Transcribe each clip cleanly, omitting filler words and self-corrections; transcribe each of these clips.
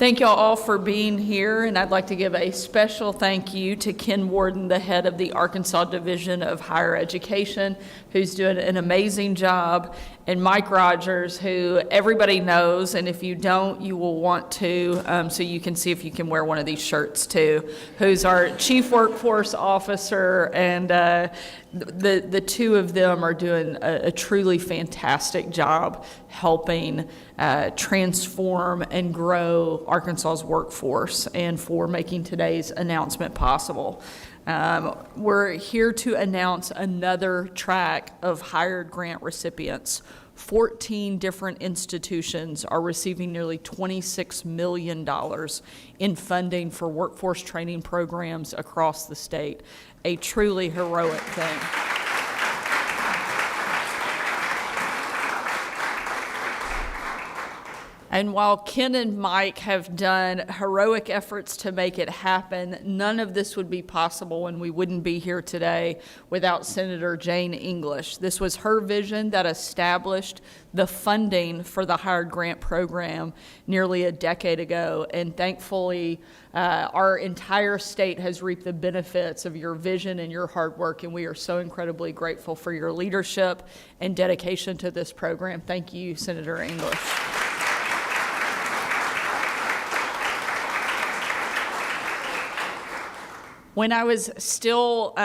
Thank you all for being here, and I'd like to give a special thank you to Ken Warden, the head of the Arkansas Division of Higher Education, who's doing an amazing job, and Mike Rogers, who everybody knows, and if you don't, you will want to, so you can see if you can wear one of these shirts too, who's our Chief Workforce Officer, and the two of them are doing a truly fantastic job helping transform and grow Arkansas's workforce and for making today's announcement possible. We're here to announce another track of hired grant recipients. 14 different institutions are receiving nearly $26 million in funding for workforce training programs across the state. A truly heroic thing. And while Ken and Mike have done heroic efforts to make it happen, none of this would be possible, and we wouldn't be here today without Senator Jane English. This was her vision that established the funding for the Hired Grant Program nearly a decade ago, and thankfully our entire state has reaped the benefits of your vision and your hard work, and we are so incredibly grateful for your leadership and dedication to this program. Thank you, Senator English. When I was still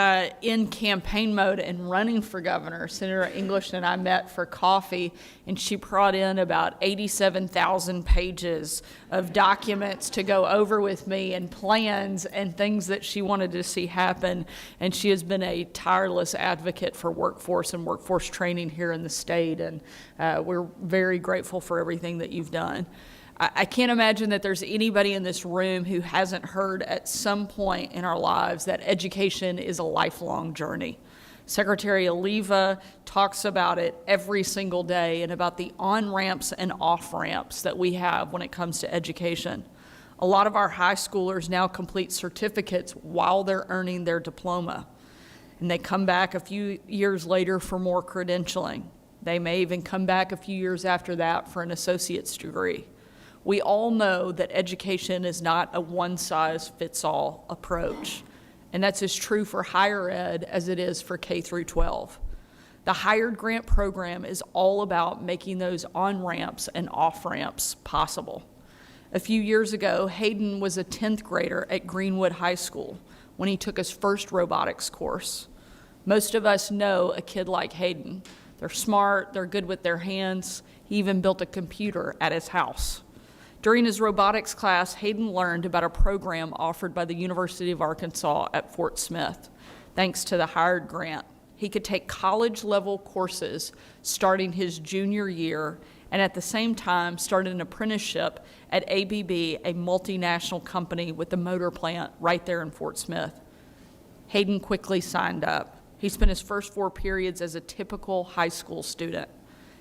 in campaign mode and running for governor, Senator English and I met for coffee, and she brought in about 87,000 pages of documents to go over with me and plans and things that she wanted to see happen. And she has been a tireless advocate for workforce and workforce training here in the state, and we're very grateful for everything that you've done. I can't imagine that there's anybody in this room who hasn't heard at some point in our lives that education is a lifelong journey. Secretary Oliva talks about it every single day and about the on-ramps and off-ramps that we have when it comes to education. A lot of our high schoolers now complete certificates while they're earning their diploma, and they come back a few years later for more credentialing. They may even come back a few years after that for an associate's degree. We all know that education is not a one-size-fits-all approach, and that's as true for higher ed as it is for K through 12. The Hired Grant Program is all about making those on-ramps and off-ramps possible. A few years ago, Hayden was a 10th grader at Greenwood High School when he took his first robotics course. Most of us know a kid like Hayden. They're smart, they're good with their hands. He even built a computer at his house. During his robotics class, Hayden learned about a program offered by the University of Arkansas at Fort Smith. Thanks to the Hired Grant, he could take college-level courses starting his junior year and at the same time start an apprenticeship at ABB, a multinational company with a motor plant right there in Fort Smith. Hayden quickly signed up. He spent his first 4 periods as a typical high school student.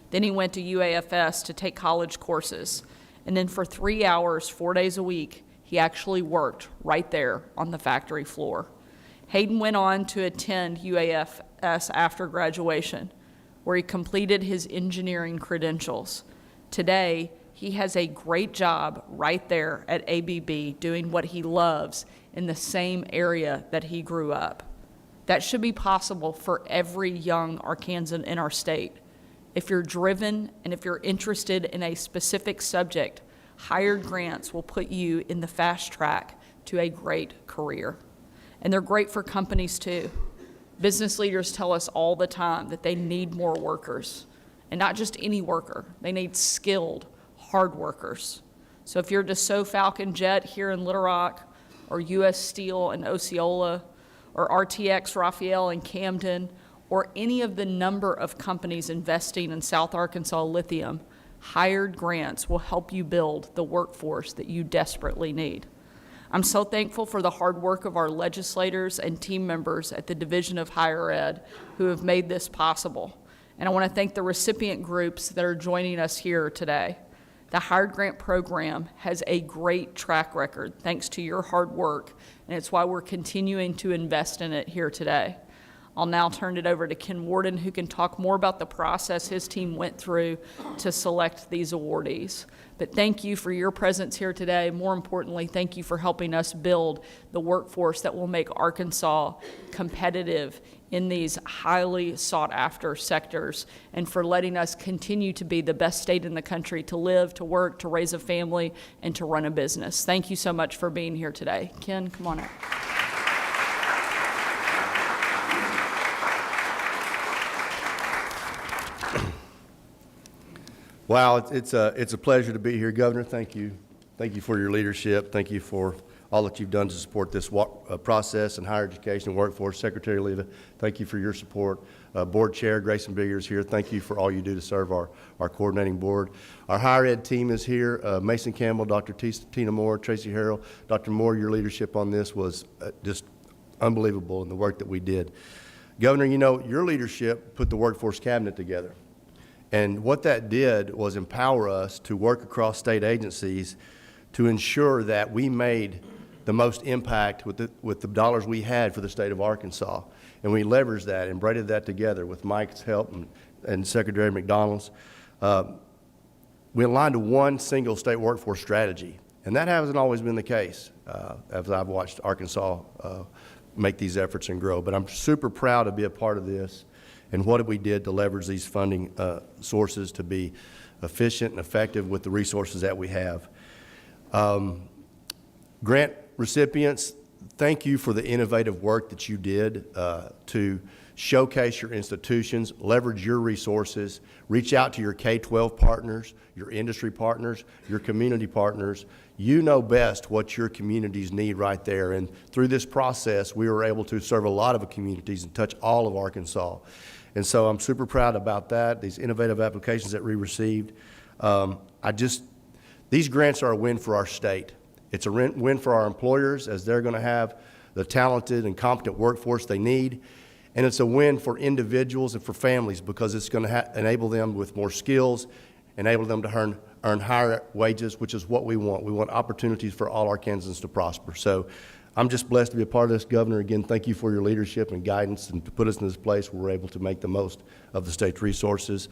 Then he went to UAFS to take college courses. And then for 3 hours, 4 days a week, he actually worked right there on the factory floor. Hayden went on to attend UAFS after graduation, where he completed his engineering credentials. Today, he has a great job right there at ABB doing what he loves in the same area that he grew up. That should be possible for every young Arkansan in our state. If you're driven and if you're interested in a specific subject, Hired Grants will put you in the fast track to a great career. And they're great for companies too. Business leaders tell us all the time that they need more workers, and not just any worker. They need skilled, hard workers. So if you're Dassault Falcon Jet here in Little Rock, or U.S. Steel in Osceola, or RTX Raphael in Camden, or any of the number of companies investing in South Arkansas lithium, Hired Grants will help you build the workforce that you desperately need. I'm so thankful for the hard work of our legislators and team members at the Division of Higher Ed who have made this possible. And I want to thank the recipient groups that are joining us here today. The Hired Grant Program has a great track record thanks to your hard work, and it's why we're continuing to invest in it here today. I'll now turn it over to Ken Warden, who can talk more about the process his team went through to select these awardees. But thank you for your presence here today. More importantly, thank you for helping us build the workforce that will make Arkansas competitive in these highly sought-after sectors, and for letting us continue to be the best state in the country to live, to work, to raise a family, and to run a business. Thank you so much for being here today. Ken, come on up. Wow, it's a pleasure to be here, Governor. Thank you. Thank you for your leadership. Thank you for all that you've done to support this process in higher education and workforce. Secretary Leva, thank you for your support. Board Chair Grayson Bigger is here. Thank you for all you do to serve our coordinating board. Our higher ed team is here. Mason Campbell, Dr. Tina Moore, Tracy Harrell. Dr. Moore, your leadership on this was just unbelievable in the work that we did. Governor, you know, your leadership put the workforce cabinet together. And what that did was empower us to work across state agencies to ensure that we made the most impact with the dollars we had for the state of Arkansas. And we leveraged that and braided that together with Mike's help and Secretary McDonald's. We aligned to one single state workforce strategy. And that hasn't always been the case as I've watched Arkansas make these efforts and grow. But I'm super proud to be a part of this and what we did to leverage these funding sources to be efficient and effective with the resources that we have. Grant recipients, thank you for the innovative work that you did to showcase your institutions, leverage your resources, reach out to your K-12 partners, your industry partners, your community partners. You know best what your communities need right there. And through this process, we were able to serve a lot of communities and touch all of Arkansas. And so I'm super proud about that, these innovative applications that we received. These grants are a win for our state. It's a win for our employers as they're going to have the talented and competent workforce they need. And it's a win for individuals and for families because it's going to enable them with more skills, enable them to earn higher wages, which is what we want. We want opportunities for all Arkansans to prosper. So I'm just blessed to be a part of this, Governor. Again, thank you for your leadership and guidance and to put us in this place where we're able to make the most of the state's resources.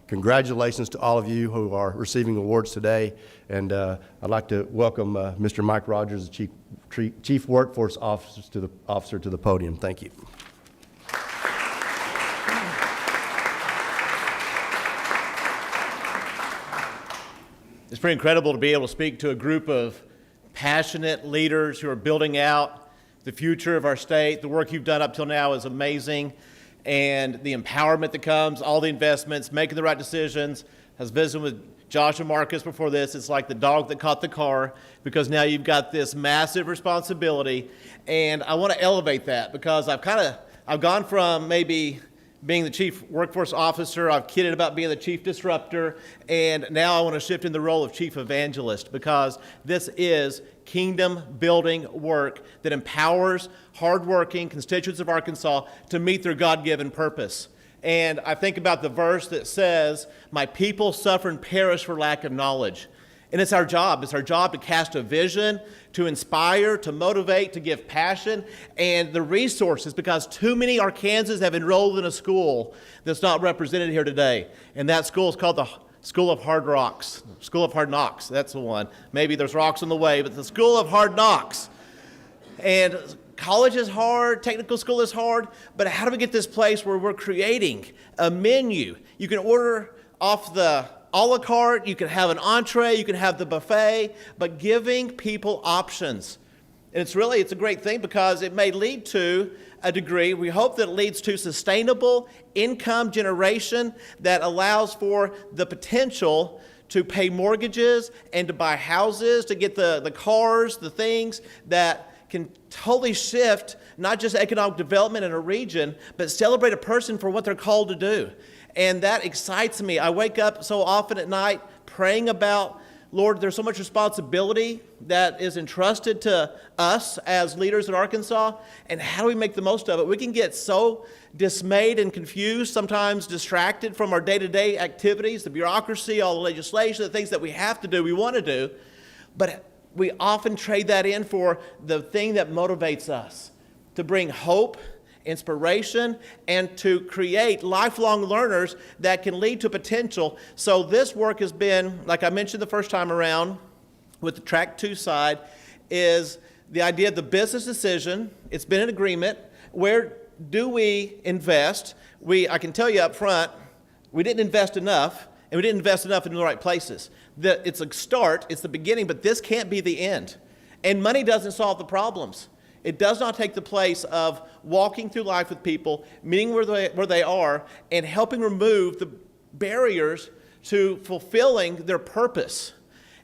Congratulations to all of you who are receiving awards today. And I'd like to welcome Mr. Mike Rogers, the Chief Workforce Officer to the podium. Thank you. It's pretty incredible to be able to speak to a group of passionate leaders who are building out the future of our state. The work you've done up till now is amazing, and the empowerment that comes, all the investments, making the right decisions. I was visiting with Josh and Marcus before this. It's like the dog that caught the car, because now you've got this massive responsibility, and I want to elevate that because I've gone from maybe being the Chief Workforce Officer, I've kidded about being the Chief Disruptor, and now I want to shift in the role of Chief Evangelist because this is kingdom-building work that empowers hardworking constituents of Arkansas to meet their God-given purpose. And I think about the verse that says, "My people suffer and perish for lack of knowledge." And it's our job. It's our job to cast a vision, to inspire, to motivate, to give passion, and the resources, because too many Arkansans have enrolled in a school that's not represented here today. And that school is called the School of Hard Rocks. School of Hard Knocks, that's the one. Maybe there's rocks on the way, but the School of Hard Knocks. And college is hard, technical school is hard, but how do we get this place where we're creating a menu? You can order off the a la carte, you can have an entree, you can have the buffet, but giving people options. And it's a great thing because it may lead to a degree, we hope that it leads to sustainable income generation that allows for the potential to pay mortgages and to buy houses, to get the cars, the things that can totally shift not just economic development in a region, but celebrate a person for what they're called to do. And that excites me. I wake up so often at night praying about, Lord, there's so much responsibility that is entrusted to us as leaders in Arkansas, and how do we make the most of it? We can get so dismayed and confused, sometimes distracted from our day-to-day activities, the bureaucracy, all the legislation, the things that we have to do, we want to do, but we often trade that in for the thing that motivates us, to bring hope inspiration, and to create lifelong learners that can lead to potential. So this work has been, like I mentioned the first time around with the Track 2 side, is the idea of the business decision. It's been an agreement. Where do we invest? I can tell you up front, we didn't invest enough, and we didn't invest enough in the right places. It's a start, it's the beginning, but this can't be the end. And money doesn't solve the problems. It does not take the place of walking through life with people, meeting where they are, and helping remove the barriers to fulfilling their purpose.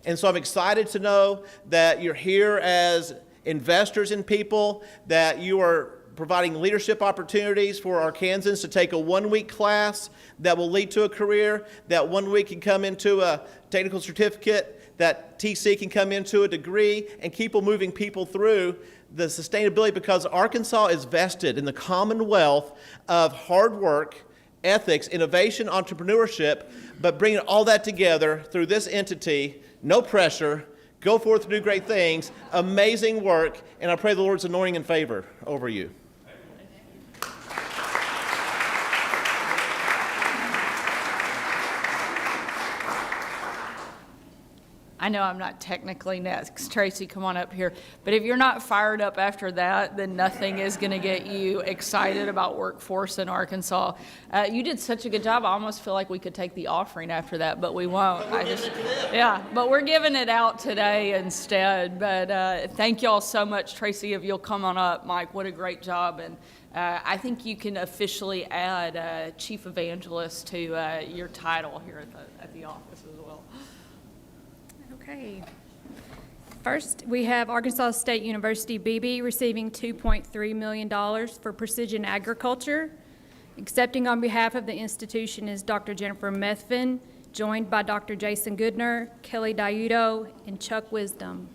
And so I'm excited to know that you're here as investors in people, that you are providing leadership opportunities for Arkansans to take a one-week class that will lead to a career, that 1 week can come into a technical certificate, that TC can come into a degree, and keep moving people through the sustainability, because Arkansas is vested in the commonwealth of hard work, ethics, innovation, entrepreneurship, but bringing all that together through this entity, no pressure, go forth to do great things, amazing work, and I pray the Lord's anointing and favor over you. I know I'm not technically next. Tracy, come on up here. But if you're not fired up after that, then nothing is going to get you excited about workforce in Arkansas. You did such a good job. I almost feel like we could take the offering after that, but we won't. But we're giving it out today instead. But thank y'all so much. Tracy, if you'll come on up. Mike, what a great job. And I think you can officially add Chief Evangelist to your title here at the office as well. Okay. First, we have Arkansas State University BB receiving $2.3 million for precision agriculture. Accepting on behalf of the institution is Dr. Jennifer Methvin, joined by Dr. Jason Goodner, Kelly Diudo, and Chuck Wisdom.